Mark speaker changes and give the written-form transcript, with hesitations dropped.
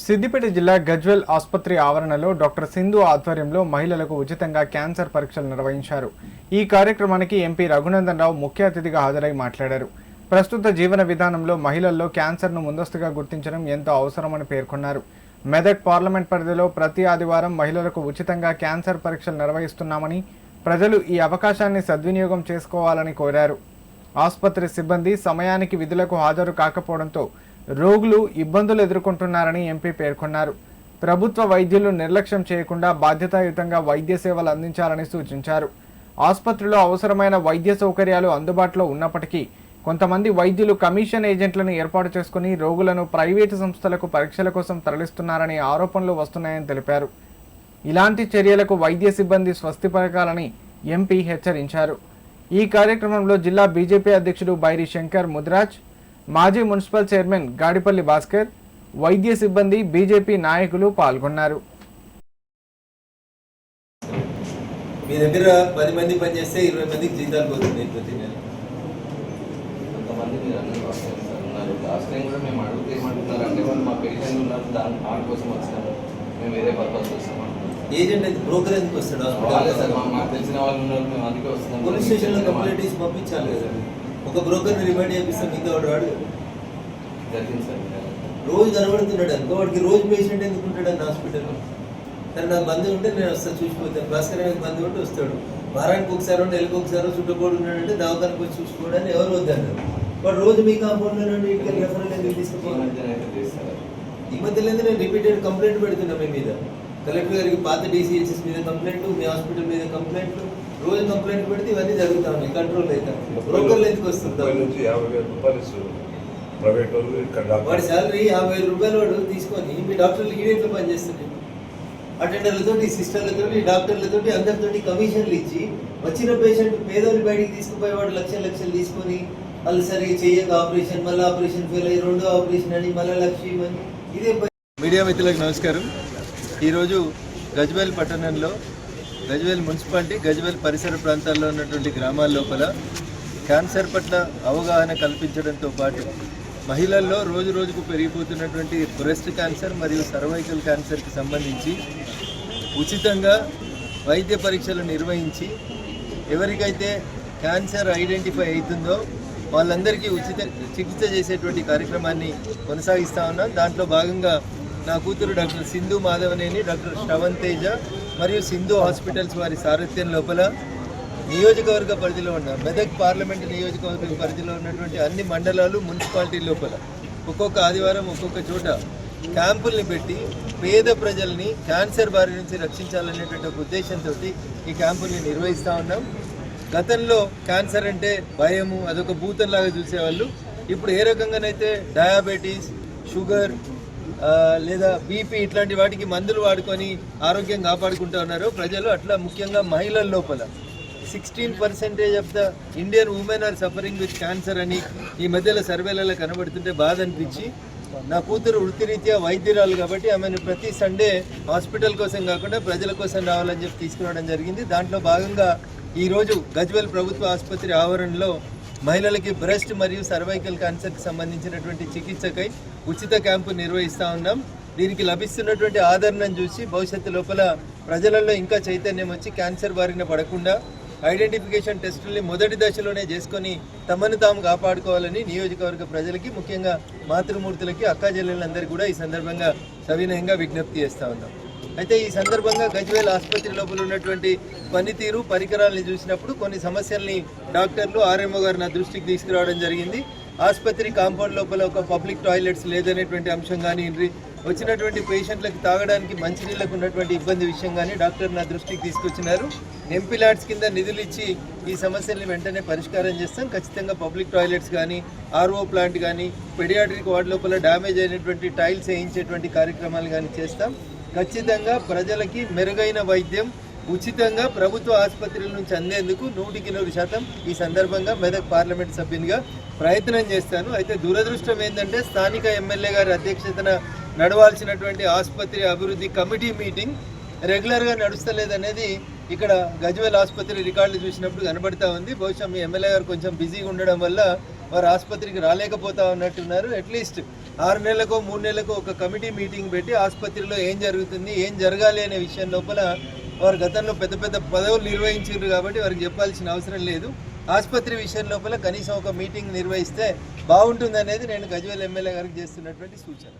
Speaker 1: సిద్దిపేట జిల్లా గజ్వేల్ ఆసుపత్రి ఆవరణలో డాక్టర్ సింధు ఆధ్వర్యంలో మహిళలకు ఉచితంగా క్యాన్సర్ పరీక్షలు నిర్వహించారు. ఈ కార్యక్రమానికి ఎంపీ రఘునందన్ రావు ముఖ్య అతిథిగా హాజరై మాట్లాడారు. ప్రస్తుత జీవన విధానంలో మహిళల్లో క్యాన్సర్ను ముందస్తుగా గుర్తించడం ఎంతో అవసరమని పేర్కొన్నారు. మెదక్ పార్లమెంట్ పరిధిలో ప్రతి ఆదివారం మహిళలకు ఉచితంగా క్యాన్సర్ పరీక్షలు నిర్వహిస్తున్నామని, ప్రజలు ఈ అవకాశాన్ని సద్వినియోగం చేసుకోవాలని కోరారు. ఆసుపత్రి సిబ్బంది సమయానికి విధులకు హాజరు కాకపోవడంతో రోగులు ఇబ్బందులు ఎదుర్కొంటున్నారని ఎంపీ పేర్కొన్నారు. ప్రభుత్వ వైద్యులు నిర్లక్ష్యం చేయకుండా బాధ్యతాయుతంగా వైద్య సేవలు అందించాలని సూచించారు. ఆసుపత్రిలో అవసరమైన వైద్య సౌకర్యాలు అందుబాటులో ఉన్నప్పటికీ కొంతమంది వైద్యులు కమిషన్ ఏజెంట్లను ఏర్పాటు చేసుకుని రోగులను ప్రైవేటు సంస్థలకు పరీక్షల కోసం తరలిస్తున్నారని ఆరోపణలు వస్తున్నాయని తెలిపారు. ఇలాంటి చర్యలకు వైద్య సిబ్బంది స్వస్తి పలకాలని ఎంపీ హెచ్చరించారు. ఈ కార్యక్రమంలో జిల్లా బీజేపీ అధ్యక్షుడు బైరి శంకర్ ముద్రాజ్, మాజీ మున్సిపల్ చైర్మన్ గాడిపల్లి భాస్కర్, వైద్య సిబ్బంది, బీజేపీ నాయకులు పాల్గొన్నారు.
Speaker 2: మీ దగ్గర 10 మంది పనిచేస్తే 20 మందికి జీతాలు పోతున్నాయి ప్రతి నెల.
Speaker 3: కొంతమంది మీరు అన్నీ ఉన్నారు. లాస్ట్ టైం కూడా మేము అడుగుతూ ఏమంటున్నారు అంటే వాళ్ళు మా పేషెంట్ ఉన్నారు, దాని కోసం వచ్చినాము, మేము వేరే పర్పస్ వస్తామంటున్నాం.
Speaker 2: ఏజెంట్ అయితే బ్రోకర్ ఎందుకు వస్తాడు?
Speaker 3: సార్ మాకు తెలిసిన వాళ్ళు ఉన్నారు, మేము అందుకే వస్తున్నాం.
Speaker 2: పోలీస్ స్టేషన్లో కంప్లైంట్ ఇచ్చి పంపించాలి కదా. ఒక బ్రోకర్ని రిమైండ్ చేపిస్తాం, మిగతా వాడు
Speaker 3: జరిగింది సార్.
Speaker 2: రోజు కనబడుతున్నాడు అనుకో, వాడికి రోజు పేషెంట్ ఎందుకు ఉంటాడు అన్న హాస్పిటల్లో. కానీ నాకు బంధు ఉంటే నేను వస్తాను, చూసిపోతాను. భాస్కర్ బంధు ఉంటే వస్తాడు. వారానికి ఒకసారి నెలకు ఒకసారి చుట్టుకోడు ఉన్నాడంటే దవాఖానకు వచ్చి చూసుకోవడానికి ఎవరు వద్దన్నారు. వాడు రోజు మీ కాంపౌండ్లో నుండి ఇంటికి రెఫరల్ ఎందుకు తీసుకోవాలి? ఈ మధ్యలో నేను రిపీటెడ్ కంప్లైంట్ పెడుతున్నా మీ మీద. కలెక్టర్ గారికి పాత డీసీహెచ్ఎస్ మీద కంప్లైంట్, మీ హాస్పిటల్ మీద కంప్లైంట్లు, రోజు కంప్లైంట్ పెడితే ఇవన్నీ జరుగుతా ఉన్నాయి. కంట్రోల్ అయితే బ్రోకర్లు ఎందుకు వస్తుంది? వాడి శాలరీ 50,000 రూపాయలు వాడు తీసుకొని మీ డాక్టర్లు యూనిట్లో పనిచేస్తుంది. అటెండర్లతోటి, సిస్టర్లతోటి, డాక్టర్లతోటి అందరితోటి కమిషన్లు ఇచ్చి వచ్చిన పేషెంట్ పేదోళ్ళు బయటికి తీసుకుపోయేవాడు లక్షలు తీసుకొని వాళ్ళు సరిగ్గా చేయక ఆపరేషన్, మళ్ళీ ఆపరేషన్ ఫెయిల్ అయ్యి రెండో ఆపరేషన్ అని మళ్ళీ లక్ష్యం. ఇదే. మీడియా మిత్రులకు నమస్కారం. ఈరోజు గజ్వేల్ పట్టణంలో గజ్వేల్ మున్సిపాలిటీ, గజ్వేల్ పరిసర ప్రాంతాల్లో ఉన్నటువంటి గ్రామాల లోపల క్యాన్సర్ పట్ల అవగాహన కల్పించడంతో పాటు మహిళల్లో రోజు రోజుకు పెరిగిపోతున్నటువంటి బ్రెస్ట్ క్యాన్సర్ మరియు సర్వైకల్ క్యాన్సర్కి సంబంధించి ఉచితంగా వైద్య పరీక్షలు నిర్వహించి ఎవరికైతే క్యాన్సర్ ఐడెంటిఫై అవుతుందో వాళ్ళందరికీ ఉచిత చికిత్స చేసేటువంటి కార్యక్రమాన్ని కొనసాగిస్తూ ఉన్నాం. దాంట్లో భాగంగా నా కూతురు డాక్టర్ సింధు మాధవనేని, డాక్టర్ శ్రవణ్ తేజ మరియు సింధు హాస్పిటల్స్ వారి సారథ్యం లోపల నియోజకవర్గ పరిధిలో ఉన్న మెదక్ పార్లమెంటు నియోజకవర్గ పరిధిలో ఉన్నటువంటి అన్ని మండలాలు, మున్సిపాలిటీ లోపల ఒక్కొక్క ఆదివారం ఒక్కొక్క చోట క్యాంపుల్ని పెట్టి పేద ప్రజల్ని క్యాన్సర్ బారి నుంచి రక్షించాలనేటువంటి ఒక ఉద్దేశంతో ఈ క్యాంపుల్ని నిర్వహిస్తూ ఉన్నాం. గతంలో క్యాన్సర్ అంటే భయము, అదొక భూతంలాగా చూసేవాళ్ళు. ఇప్పుడు ఏ రకంగానైతే డయాబెటీస్, షుగర్ లేదా బీపీ ఇట్లాంటి వాటికి మందులు వాడుకొని ఆరోగ్యం కాపాడుకుంటూ ఉన్నారో ప్రజలు, అట్లా ముఖ్యంగా మహిళల లోపల 16% of the Indian women are suffering with cancer అని ఈ మధ్యలో సర్వేలలో కనబడుతుంటే బాధ అనిపించి, నా కూతురు వృత్తిరీత్యా వైద్యురాలు కాబట్టి ఆమెను ప్రతి సండే హాస్పిటల్ కోసం కాకుండా ప్రజల కోసం రావాలని చెప్పి తీసుకురావడం జరిగింది. దాంట్లో భాగంగా ఈరోజు గజ్వేల్ ప్రభుత్వ ఆసుపత్రి ఆవరణలో మహిళలకి బ్రెస్ట్ మరియు సర్వైకల్ క్యాన్సర్కి సంబంధించినటువంటి చికిత్సకై ఉచిత క్యాంపు నిర్వహిస్తూ ఉన్నాం. దీనికి లభిస్తున్నటువంటి ఆదరణను చూసి భవిష్యత్తు లోపల ప్రజలలో ఇంకా చైతన్యం వచ్చి క్యాన్సర్ బారిన పడకుండా ఐడెంటిఫికేషన్ టెస్టుల్ని మొదటి దశలోనే చేసుకొని తమను తాము కాపాడుకోవాలని నియోజకవర్గ ప్రజలకి, ముఖ్యంగా మాతృమూర్తులకి, అక్కాచెల్లెళ్ళందరికీ కూడా ఈ సందర్భంగా సవినయంగా విజ్ఞప్తి చేస్తూ ఉన్నాం. అయితే ఈ సందర్భంగా గజ్వేల్ ఆసుపత్రి లోపల ఉన్నటువంటి పనితీరు, పరికరాలను చూసినప్పుడు కొన్ని సమస్యల్ని డాక్టర్లు, ఆర్ఎంఓ గారు నా దృష్టికి తీసుకురావడం జరిగింది. ఆసుపత్రి కాంపౌండ్ లోపల ఒక పబ్లిక్ టాయిలెట్స్ లేదనేటువంటి అంశం కానీ, వచ్చినటువంటి పేషెంట్లకు తాగడానికి మంచినీళ్ళకు ఉన్నటువంటి ఇబ్బంది విషయం కానీ డాక్టర్ నా దృష్టికి తీసుకొచ్చినారు. ఎంపీ ల్యాడ్స్ కింద నిధులు ఇచ్చి ఈ సమస్యల్ని వెంటనే పరిష్కారం చేస్తాం. ఖచ్చితంగా పబ్లిక్ టాయిలెట్స్ కానీ, ఆర్ఓ ప్లాంట్ కానీ, పెడియాట్రిక్ వార్డు లోపల డ్యామేజ్ అయినటువంటి టైల్స్ వేయించేటువంటి కార్యక్రమాలు కానీ చేస్తాం. ఖచ్చితంగా ప్రజలకి మెరుగైన వైద్యం ఉచితంగా ప్రభుత్వ ఆసుపత్రుల నుంచి అందేందుకు 100% ఈ సందర్భంగా మెదక్ పార్లమెంట్ సభ్యునిగా ప్రయత్నం చేస్తాను. అయితే దురదృష్టం ఏంటంటే స్థానిక ఎమ్మెల్యే గారి అధ్యక్షతన నడవాల్సినటువంటి ఆసుపత్రి అభివృద్ధి కమిటీ మీటింగ్ రెగ్యులర్గా నడుస్తలేదనేది ఇక్కడ గజ్వేల్ ఆసుపత్రి రికార్డులు చూసినప్పుడు కనబడతా ఉంది. బహుశా మీ ఎమ్మెల్యే గారు కొంచెం బిజీగా ఉండడం వల్ల వారు ఆసుపత్రికి రాలేకపోతా ఉన్నట్టున్నారు. అట్లీస్ట్ 6 నెలలకో 3 నెలలకో ఒక కమిటీ మీటింగ్ పెట్టి ఆసుపత్రిలో ఏం జరుగుతుంది, ఏం జరగాలి అనే విషయం లోపల వారు గతంలో పెద్ద పెద్ద పదవులు నిర్వహించారు కాబట్టి వారికి చెప్పాల్సిన అవసరం లేదు. ఆసుపత్రి విషయం లోపల కనీసం ఒక మీటింగ్ నిర్వహిస్తే బాగుంటుంది అనేది నేను గజ్వేల్ ఎమ్మెల్యే గారికి చేస్తున్నటువంటి సూచన.